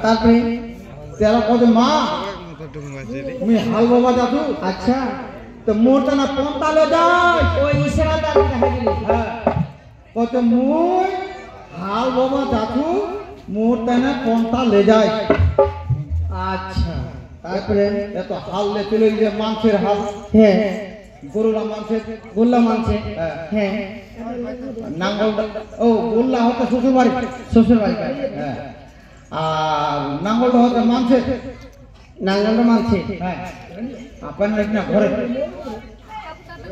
তারপরে তেরা কত মা তুমি হাল বাবা দাদু আচ্ছা তো মোরটা না পন্তালে যায় ওই ইশারাটা দেখা গেল হ্যাঁ কত মুই হাল বাবা দাদু মোরটা না পন্তালে যায় আচ্ছা তারপরে এত হাল লে চলে গিয়ে মাংসের হাল হ্যাঁ গরুরা মাংসের গোল্লা মানছে হ্যাঁ হ্যাঁ নাঙ্গল ও গোল্লা হতে শ্বশুর বাড়ি শ্বশুর বাড়ি হ্যাঁ আর নাঙ্গলটা হতে মাংসের নাঙ্গলটা মানছে হ্যাঁ আপনার না ঘরে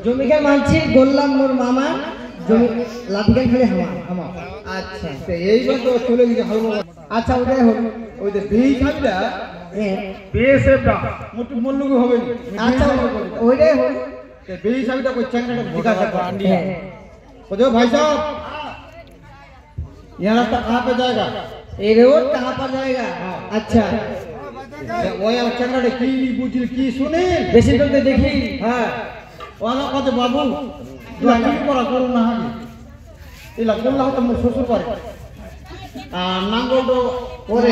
জমিকে মানছে গোল্লা মোর মামা জমি লাঠিকান খালি হামা আমার আচ্ছা তো এইবার তো চলে গেছে হাল বাবা আচ্ছা ওটাই হোক ওই যে বেই খাবিটা হ্যাঁ বেসেটা মোটু মল্লুকে হবে আচ্ছা ওইটাই হোক বেই খাবিটা কই চ্যাংড়াটা জিজ্ঞাসা कर হ্যাঁ बोलो भाई साहब यहाँ रास्ता कहाँ पे जाएगा ये रोड कहाँ पर जाएगा अच्छा वो यार चंद्र की बुझिल की सुने বেশি তো দেখি হ্যাঁ ওলা কত বাবু ইলা কি করা করু না হানি ইলা কোল্লা হতো মোর শ্বশুর বাড়ি আর নাঙ্গল তো ওরে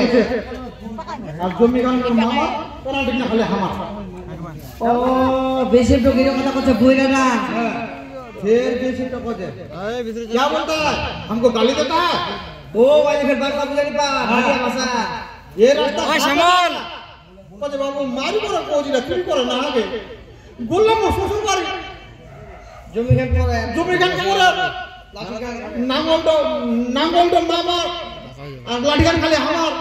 আর জমি গান মামা ওরা দিন খালি হামা ও বেশি তো কিরকম কথা কথা বইরা না फिर बेसी तो कोजे क्या बोलता है हमको गाली देता है ओ वाली फिर बात बात नहीं पा भाषा भाषा ये रास्ता ओए शमल कोजे बाबू मारी करो कोजिला की करो ना आगे गोल्ला मो শ্বশুর বাড়ি জমি খান করে নাঙ্গল তো মামা আর লাঠিখান খালি আমার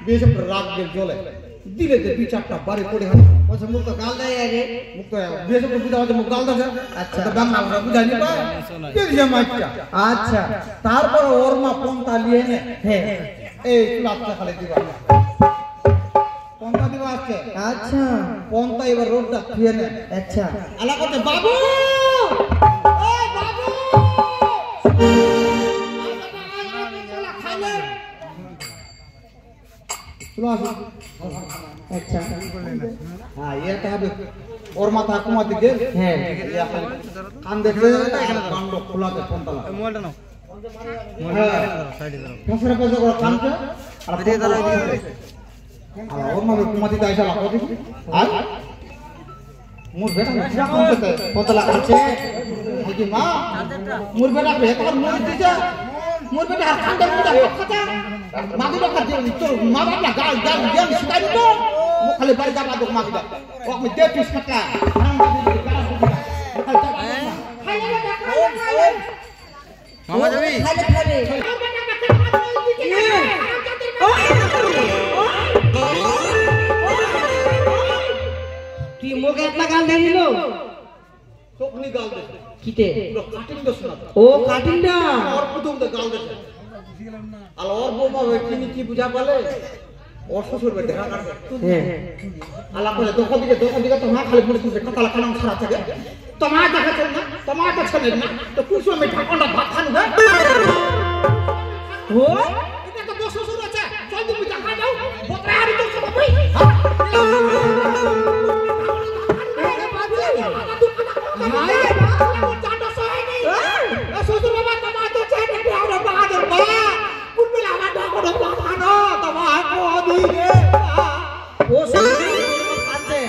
বেশ রাগ গেল চলে দিলে দে দুই চারটা বাড়ি পড়ে হাত ওসে মুখ তো গাল দেয় রে মুখ তো বেশ বুঝা হচ্ছে মুখ গাল দাছে আচ্ছা তো বাংলা ভাষা বুঝানি পায় কে মাইকা আচ্ছা তারপর ওর মা পন্তা লিয়ে নে হ্যাঁ এই লাস্টে খালি দিবা পন্তা দিবা আছে আচ্ছা পন্তা এবার রোডটা থিয়ে নে আচ্ছা আলা করতে বাবু এই বাবু চলো আসো আচ্ছা হ্যাঁ এটা হবে ওর মাথা কুমা দিকে হ্যাঁ কান দেখবে কান্ড খোলাতে পন্তালা মোবাইলটা নাও হ্যাঁ কাছরা পাশে করে কানটা আর দিয়ে দাঁড়াও আর ওর মাথা কুমা দিতে আইসা লাগো দিকে আর মোর বেটা না কানতে পন্তালা কাছে কি মা মোর বেটা বেকার মোর দিছে মোর বেটা আর কান্দে মুদা কথা মাগি বাকা দিয়ে তোর মা বাপ না গাল গাল জ্ঞান শিখাই দিত মো খালি বাড়ি যাবা দোক মাগি দা ও আমি দে পিস কাটা মামা যাবি খালে খালে তুই মুখে একটা গাল দিয়ে দিল চোখনি গাল দে কিতে পুরো কাটিং দে শোনা ও কাটিংটা और প্রথম দে গাল দে আর ওর বউমা ওইখানে কি বুঝা বলে ওর শ্বশুর বেটা দেখা কাটে হ্যাঁ আলা করে দোকান দিকে তোমার খালি পড়ে তুই কালা কালা সারা থাকে তোমার দেখা চল না তোমার তো চলে না তো কুসুম আমি ঠাকুরটা ভাত খান গে ও এটা তো বস শ্বশুর আছে চল তুমি দেখা দাও বকরা আর তো সব কই শ্বশুর বাবা তোমার তো চাই না আর বাহাদুর বা কুলবে আমার ঢাকো বাখানো তোমার কোদি গে ও আছে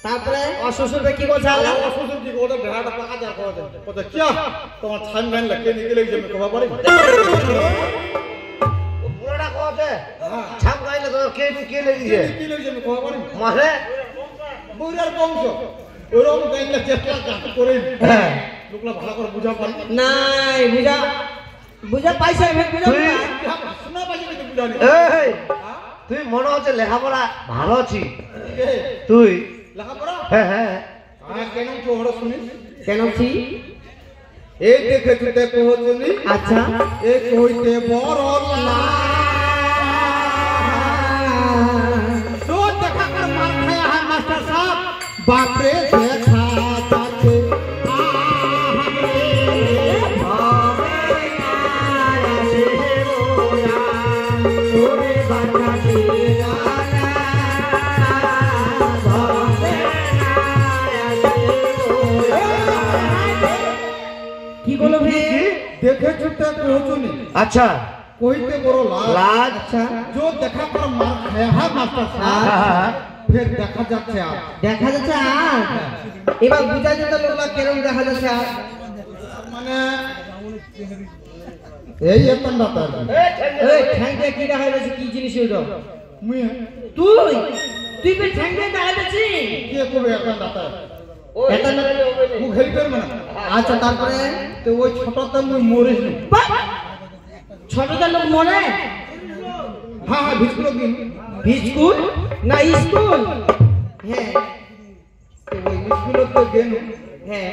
তারপরে অশ্বশুরবে কি বলছে আল্লাহ শ্বশুর কি ওটা ভেড়াটা পাকা যা করে দেন কত কি তোমার ছান গান লাগে নিকলে যে আমি কবা পারি ও পুরাটা কোতে ছাপ গাইলে তো কে লাগিছে কি লাগে যে আমি কবা পারি মারে বুড়ার বংশ ওরকম গাইলে চেষ্টা করে হ্যাঁ লোকলা ভালো করে বুঝা পারি নাই বুঝা বুঝা পাইছে বুঝা শোনা পাইছে কিন্তু বুঝানি এই তুই মনে হচ্ছে লেখাপড়া ভালো আছি কে তুই লেখাপড়া হ্যাঁ হ্যাঁ কেন তো ওরা শুনিস কেন কি এই দেখে তুই কহছনি আচ্ছা এ কইতে বড় লা তো দেখা कर मार खाया है मास्टर साहब बाप रे देखा ताके কি বলো ভাই দেখে ছুটে কহছনি আচ্ছা কইতে বড় লাজ লাজ আচ্ছা जो देखा पर मार खाया है मास्टर साहब फिर देखा যাচ্ছে আর দেখা যাচ্ছে আর এবার বুঝা যেত লোকলা কেরম দেখা যাচ্ছে আর মানে এই এতন দাতা এই ঠ্যাংটা কি দেখা যাচ্ছে কি জিনিস ওইটা মুই তুই তুই বে ঠ্যাংটা দেখা যাচ্ছে কে কবে এতন দাতা এটা না মু খেলি করব না আচ্ছা তারপরে তো ওই ছোটতে মুই মরিস ছোটটা লোক মরে হ্যাঁ হ্যাঁ বিস্কুট দিন স্কুল না স্কুল হ্যাঁ তো ওই বিস্কুট তো দেন হ্যাঁ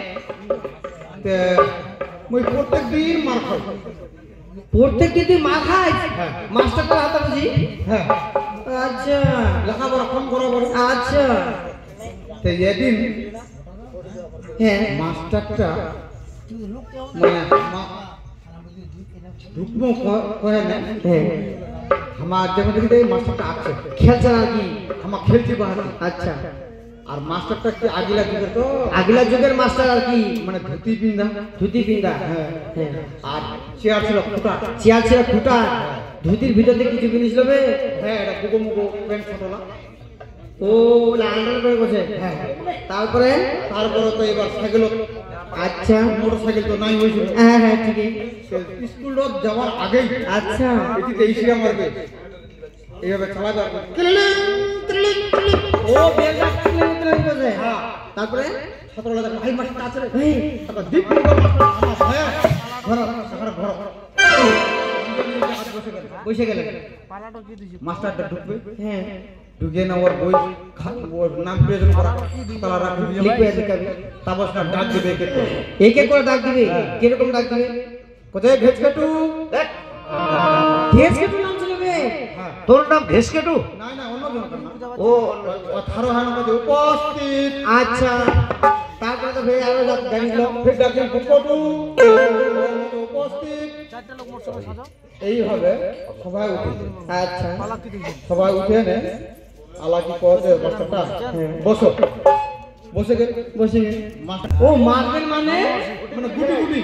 তে মুই প্রত্যেক দিন মার খাই প্রত্যেকদিন তুই মা খাইস হ্যাঁ। মাস্টারটা হাতে বুঝি হ্যাঁ আচ্ছা লেখাপড়া কম করা বড় আচ্ছা তো এদিন হ্যাঁ মাস্টারটা মানে রুকমো কহে না হ্যাঁ আমার যেমন দেখি মাস্টারটা আছে খেলছে আর কি আমার খেলছি বাহাতে আচ্ছা আর মাস্টারটা কি আগিলা দিকে তো আগলা যুগের মাস্টার আর কি মানে ধুতি পিন্দা ধুতি পিন্দা হ্যাঁ। হ্যাঁ আর চেয়ার ছিল ফুটা চেয়ার ছিল ফুটা ধুতির ভিতর থেকে কিছু জিনিস লবে হ্যাঁ এটা গুগো মুগো প্যান্ট ছোটলা ও আন্ডার করে বসে হ্যাঁ তারপরে তারপরে তো এবার সাইকেল আচ্ছা মোটর সাইকেল তো নাই হয়েছিল হ্যাঁ হ্যাঁ ঠিকই স্কুল রোড যাওয়ার আগেই আচ্ছা এটিতে ইসিয়া মারবে এইভাবে চালাবে ও বেলটা কিলোমিটার বসে হ্যাঁ তারপরে ছাত্ররা দেখো ভাই মাস্টার আছে রে এই তারপর দীপ মাস্টার আমার হ্যাঁ ঘর সাকার ঘর বসে গেলে মাস্টারটা ঢুকবে হ্যাঁ ঢুকে না ওর বই ওর নাম প্রেজেন্ট করা তালা রাখবে লিখবে লিখবে তারপর না ডাক দেবে কে এক এক করে ডাক দিবে কিরকম ডাক দিবে কোথায় ঘেচ কাটু দেশ কেটু নাম চলবে হ্যাঁ তোর নাম ঘেসকেটু না না অন্য জন ও ও থারো হানো মধ্যে উপস্থিত আচ্ছা তারপরে তো ভাই আরো জানিল ফির ডাকেন কুকটু উপস্থিত এইভাবে সবাই উঠে আচ্ছা সবাই উঠে নে আলাকি করতে মাস্টারটা বসো বসে গেল বসে গেলে মাস্টার ও মারবেন মানে মানে গুটি গুটি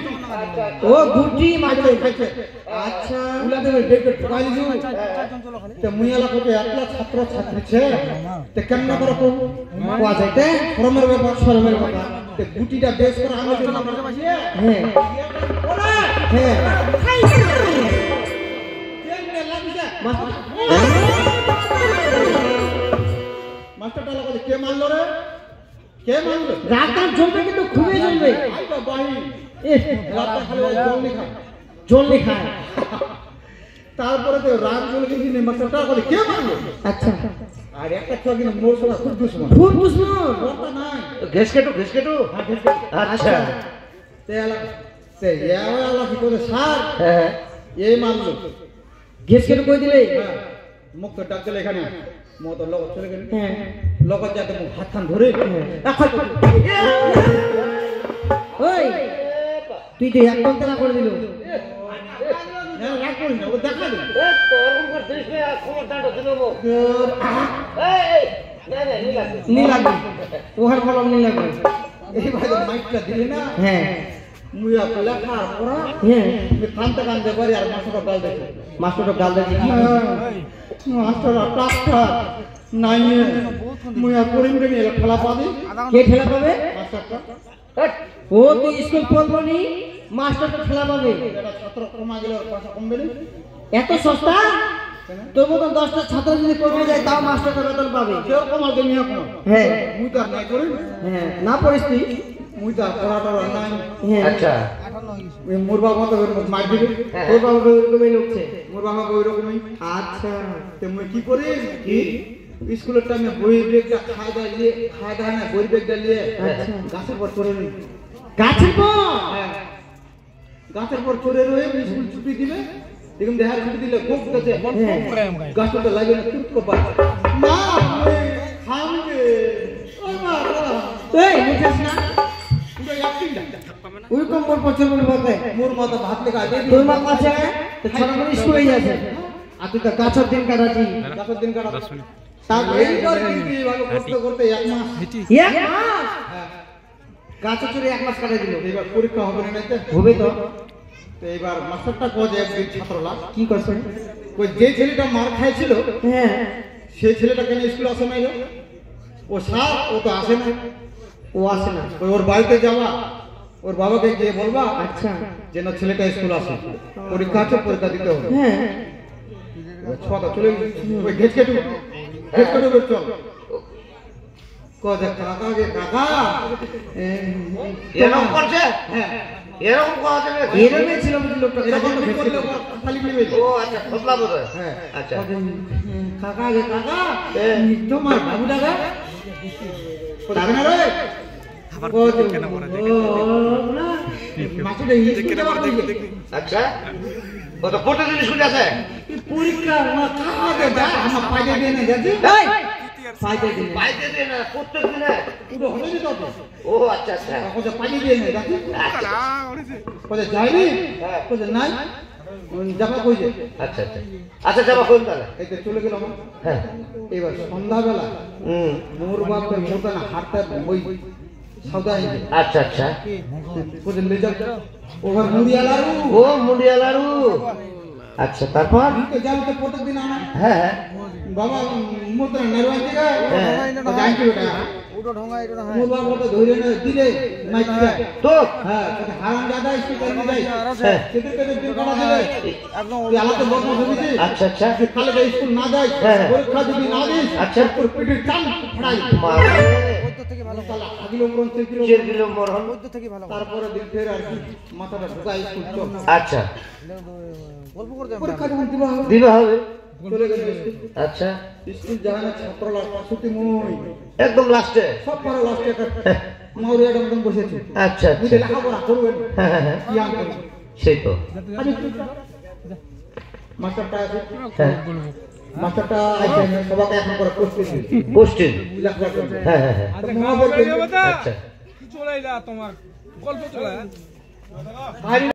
ও গুটি মারবে খাইছে আচ্ছা উলা দেবে ডেকে ঠকাই দিছু তে মুইয়ালা কোতে একলা ছাত্র ছাত্রী ছে তে কেমন করে কো কোয়া যাইতে শরমের ব্যাপার শরমের কথা তে গুটিটা বেশ করে আমি জন্য আপনাদের বাসিয়ে হ্যাঁ হ্যাঁ কেমনে লাগিছে মাস্টারটা লাগালে কে মারলো রে কে মারলো রাতার জ্বলবে কিন্তু খুবই জ্বলবে আই তো বাহি এ রাতটা খালি ওই জল লেখা জ্বললে খায় তারপরে তো রাত বলে কিছু নেই মাস্টারটা বলে কে মারলো আচ্ছা আর একটা ছোয়া কিনা মোর সঙ্গে খুব দুশ্মন খুব বুঝলো ওটা নাই ঘেসকেটু আচ্ছা তে এলা কি করে স্যার হ্যাঁ এই মারলো ঘেস কেটে কই দিলে হ্যাঁ মুখ তো ডাক দিলে এখানে মো তো লগত চলে গেল হ্যাঁ লগত যাতে মুখ হাত খান ধরে এখন ওই তুই তো এক ঘন্টা করে দিল হ্যাঁ রাগ করি না ও দেখা দিল নি লাগবে ওহার কলম নি লাগবে এই ভাই মাইকটা দিলে না হ্যাঁ মুই আপনি লেখা পড়া হ্যাঁ আমি কানতে কানতে পারি আর মাস্টারটা গাল দেখে মাস্টারটা গাল দেখি মাস্টার টাকা নাই মুই আর পড়িম রে নিয়ে খেলা পাবি কে ঠেলা পাবে মাস্টারটা ও তুই স্কুল পড়বো নি মাস্টারটা ঠেলা পাবে এটা ছাত্র কমা গেলে ওর পয়সা কমবে না এত সস্তা তোর মতন 10টা ছাত্র যদি পড়তে যায় তাও মাস্টারটা বেতন পাবে কেউ কমাল দেমি এখন হ্যাঁ মুই তো আর নাই করি হ্যাঁ না পড়িস তুই মুই তো আর পড়া টড়া নাই হ্যাঁ আচ্ছা ওই মোর বাবা তো ওরকম মার দিবে তোর বাবা ওইরকমই লোকছে মোর বাবা ওই রকমই আচ্ছা তে মুই কি করি কি স্কুলের টাইমে বই ব্যাগটা খাওয়া দাওয়া না বই ব্যাগটা নিয়ে আচ্ছা। গাছের পর চড়ে নি গাছের পর হ্যাঁ গাছের পর চড়ে রয়ে স্কুল ছুটি দিবে দেখুন দেহার ছুটি দিলে খুব গাছে গাছটা লাগে না তুত কো পা মা খাওগে ও মা এই বুঝাস না পুরো অ্যাক্টিং ওই কম পর পছন্দ করে বলতে মোর মাথা ভাত লেখা দে তোর মা কাছে তো ছোট করে স্কুলে যাচ্ছে আর তুই তো গাছের দিন কাটাচ্ছি গাছের দিন কাটা তারপরে এইবার কিন্তু ভালো কষ্ট করতে এক মাস এক মাস গাছে চড়ে 1 মাস কাটাই দিল এবার পরীক্ষা হবে না নাইতে হবে তো তো এবার মাস্টারটা কয়ে একদিন ছাত্ররা কি করছেন? ওই যে ছেলেটা মার খাইছিল হ্যাঁ, সেই ছেলেটা কেন স্কুলে আসে নাই রে? ও স্যার ও তো আসে না। ও আসে না। ওই ওর বাড়িতে যাওয়া, ওর বাবাকে গিয়ে বলবা আচ্ছা, যেন ছেলেটা স্কুল আসে, পরীক্ষা আছে, পরীক্ষা দিতে হবে। হ্যাঁ, ছটা চলে ওই ঘেট কেটু চল কদে কাকা গে কাকা এরকম করছে হ্যাঁ এরকম কথা যাবে এরকমই ছিল বুঝি লোকটা। এরকম ঠিক করলে খালি মিলবে। ও আচ্ছা ফসলা বোধ হ্যাঁ আচ্ছা কাকা গে কাকা, এ, তোমার বাবু দাদা লাগে না রে মাছটা স্কুল যাওয়া আচ্ছা কত কত দিন স্কুলে আছে পরীক্ষা কাকা গে যা আমার পাইতে দিয়ে না যাচ্ছি পাইতে দিন। বাইতে দিন না প্রত্যেক দিনে পুরো হলে দিত তো ও আচ্ছা আচ্ছা কোজে পাইতে দিয়ে না যাচ্ছি আচ্ছা কোজে যাইনি হ্যাঁ। কোজে নাই যাবা কইছে আচ্ছা আচ্ছা আচ্ছা যাবা কোন তাহলে এই তো চলে গেল হ্যাঁ এবার সন্ধ্যাবেলা মোর বাপের মোটানা হাতটা ওই সৌদা এনে আচ্ছা আচ্ছা কোজে লে যাও ওভার মুড়িয়া লাড়ু ও মুন্ডিয়া লাড়ু আচ্ছা তারপর তো যাও তো প্রত্যেকদিন আমার হ্যাঁ হ্যাঁ বাবা মোটনা নেরওয়াই থেকে হ্যাঁ। জানকি বেটা মোর বাবা তো ধরে না দিলে মাইক দেয় তো হ্যাঁ তো হারাম দাদা স্কুল করতে যাই হ্যাঁ। সেদিকে তো দিন কাটা দিলে একদম আলাদা বদমাশ হয়েছে আচ্ছা আচ্ছা কালে যে স্কুল না যায় হ্যাঁ। পরীক্ষা যদি না দিস আচ্ছা। তোর পেটে টান ফাড়াই মারে আগিলো মরণ থেকে চের কিলো মরহন তারপরে দিন ফের আর কি মাথাটা ঢুকাই স্কুল চল আচ্ছা পরীক্ষা যখন দিবা হবে দিবা হবে চলে গেল স্কুল আচ্ছা স্কুল জানা ছাত্রলা পাশুতি মই একদম লাস্টে সব পারে লাস্টে একটা মাউরি একদম বসেছে আচ্ছা বুঝে আচ্ছা লেখাপড়া করবেন হ্যাঁ হ্যাঁ হ্যাঁ কি আম করবেন সেই তো মাস্টারটা আছে হ্যাঁ মাস্টারটা আছে সবাইকে এখন করে প্রস্তুতি কোশ্চেন লেখাপড়া করবে হ্যাঁ হ্যাঁ হ্যাঁ তো মহাবীর আচ্ছা চলাইলা তোমার গল্প চলা ভারী